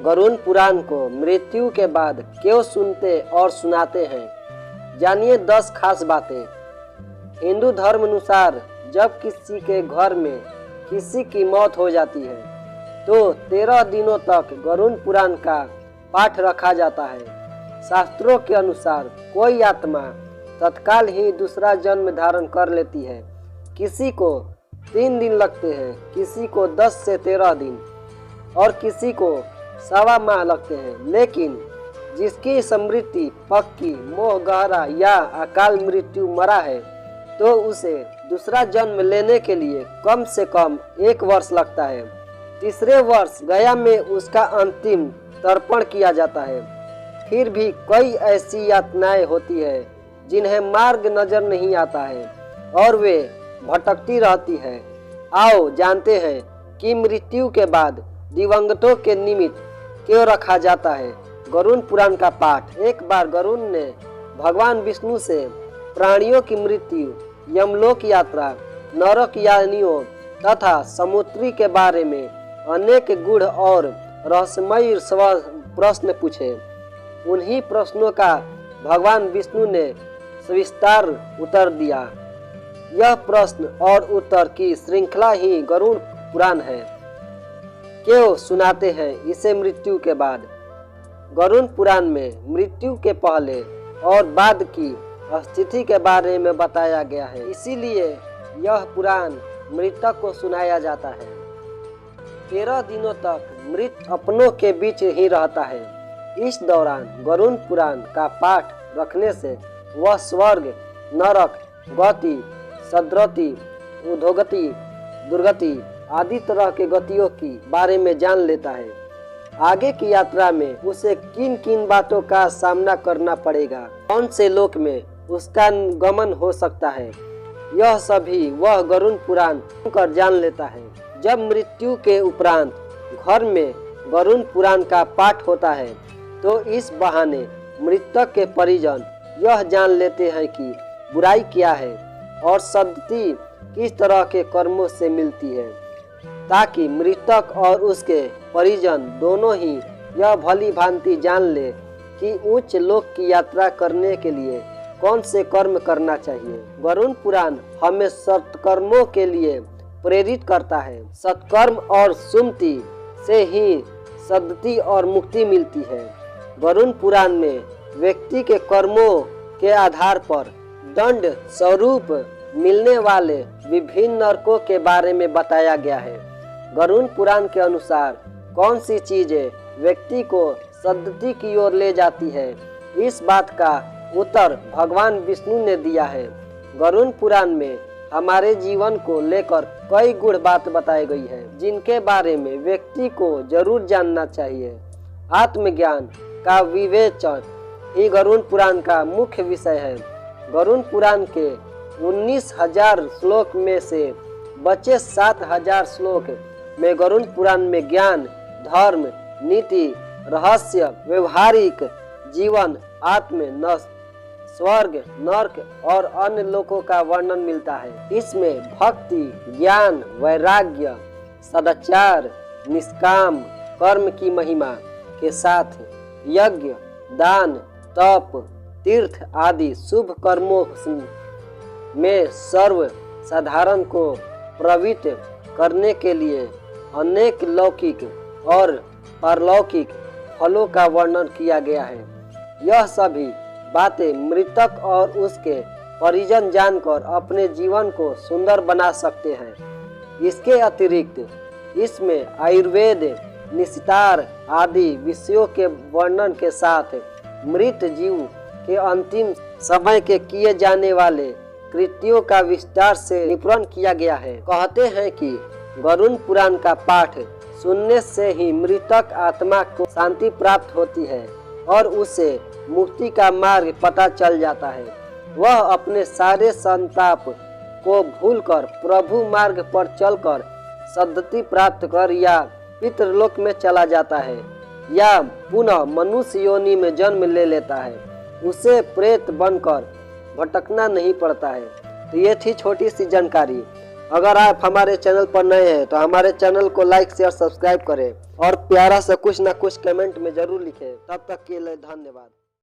गरुड़ पुराण को मृत्यु के बाद क्यों सुनते और सुनाते हैं, जानिए 10 खास बातें। हिंदू धर्म अनुसार जब किसी के घर में किसी की मौत हो जाती है तो 13 दिनों तक गरुड़ पुराण का पाठ रखा जाता है। शास्त्रों के अनुसार कोई आत्मा तत्काल ही दूसरा जन्म धारण कर लेती है। किसी को 3 दिन लगते हैं, किसी को 10 से 13 दिन और किसी को 1.25 माह लगते हैं। लेकिन जिसकी स्मृति पक्की, मोह गहरा या अकाल मृत्यु मरा है तो उसे दूसरा जन्म लेने के लिए कम से कम 1 वर्ष लगता है। तीसरे वर्ष गया में उसका अंतिम तर्पण किया जाता है। फिर भी कई ऐसी यातनाएं होती है जिन्हें मार्ग नजर नहीं आता है और वे भटकती रहती है। आओ जानते हैं कि मृत्यु के बाद दिवंगतों के निमित्त क्यों रखा जाता है गरुड़ पुराण का पाठ। एक बार गरुड़ ने भगवान विष्णु से प्राणियों की मृत्यु, यमलोक यात्रा, नरक यानियों तथा समुद्री के बारे में अनेक गूढ़ और रहस्यमय प्रश्न पूछे। उन्हीं प्रश्नों का भगवान विष्णु ने सविस्तार उत्तर दिया। यह प्रश्न और उत्तर की श्रृंखला ही गरुड़ पुराण है। क्यों सुनाते हैं इसे मृत्यु के बाद। गरुड़ पुराण में मृत्यु के पहले और बाद की स्थिति के बारे में बताया गया है, इसीलिए यह पुराण मृतक को सुनाया जाता है। 13 दिनों तक मृत अपनों के बीच ही रहता है। इस दौरान गरुड़ पुराण का पाठ रखने से वह स्वर्ग, नरक, गति, सद्गति, उधोगति, दुर्गति आदि तरह के गतियों की बारे में जान लेता है। आगे की यात्रा में उसे किन किन बातों का सामना करना पड़ेगा, कौन से लोक में उसका गमन हो सकता है, यह सभी वह गरुड़ पुराण कर जान लेता है। जब मृत्यु के उपरांत घर में गरुड़ पुराण का पाठ होता है तो इस बहाने मृतक के परिजन यह जान लेते हैं कि बुराई क्या है और सद्गति किस तरह के कर्मों से मिलती है, ताकि मृतक और उसके परिजन दोनों ही यह भली भांति जान ले कि उच्च लोक की यात्रा करने के लिए कौन से कर्म करना चाहिए। गरुड़ पुराण हमें सत्कर्मों के लिए प्रेरित करता है। सत्कर्म और सुमति से ही सद्गति और मुक्ति मिलती है। गरुड़ पुराण में व्यक्ति के कर्मों के आधार पर दंड स्वरूप मिलने वाले विभिन्न नरकों के बारे में बताया गया है। गरुड़ पुराण के अनुसार कौन सी चीजें व्यक्ति को सद्गति की ओर ले जाती है, इस बात का उत्तर भगवान विष्णु ने दिया है। गरुड़ पुराण में हमारे जीवन को लेकर कई गूढ़ बात बताई गई है जिनके बारे में व्यक्ति को जरूर जानना चाहिए। आत्मज्ञान का विवेचन ही गरुड़ पुराण का मुख्य विषय है। गरुड़ पुराण के 19,000 श्लोक में से बचे 7,000 श्लोक में गरुड़ पुराण में ज्ञान, धर्म, नीति, रहस्य, व्यवहारिक जीवन, आत्म, स्वर्ग, नरक और अन्य लोकों का वर्णन मिलता है। इसमें भक्ति, ज्ञान, वैराग्य, सदाचार, निष्काम कर्म की महिमा के साथ यज्ञ, दान, तप, तीर्थ आदि शुभ कर्मों में सर्व साधारण को प्रवृत्त करने के लिए अनेक लौकिक और पारलौकिक फलों का वर्णन किया गया है। यह सभी बातें मृतक और उसके परिजन जानकर अपने जीवन को सुंदर बना सकते हैं। इसके अतिरिक्त इसमें आयुर्वेद, निस्तार आदि विषयों के वर्णन के साथ मृत जीव के अंतिम समय के किए जाने वाले कृत्यों का विस्तार से निरूपण किया गया है। कहते हैं कि गरुड़ पुराण का पाठ सुनने से ही मृतक आत्मा को शांति प्राप्त होती है और उसे मुक्ति का मार्ग पता चल जाता है। वह अपने सारे संताप को भूलकर प्रभु मार्ग पर चलकर सद्गति प्राप्त कर या पितृलोक में चला जाता है या पुनः मनुष्य योनि में जन्म ले लेता है। उसे प्रेत बनकर भटकना नहीं पड़ता है। तो ये थी छोटी सी जानकारी। अगर आप हमारे चैनल पर नए हैं तो हमारे चैनल को लाइक शेयर सब्सक्राइब करें और प्यारा सा कुछ ना कुछ कमेंट में जरूर लिखें। तब तक के लिए धन्यवाद।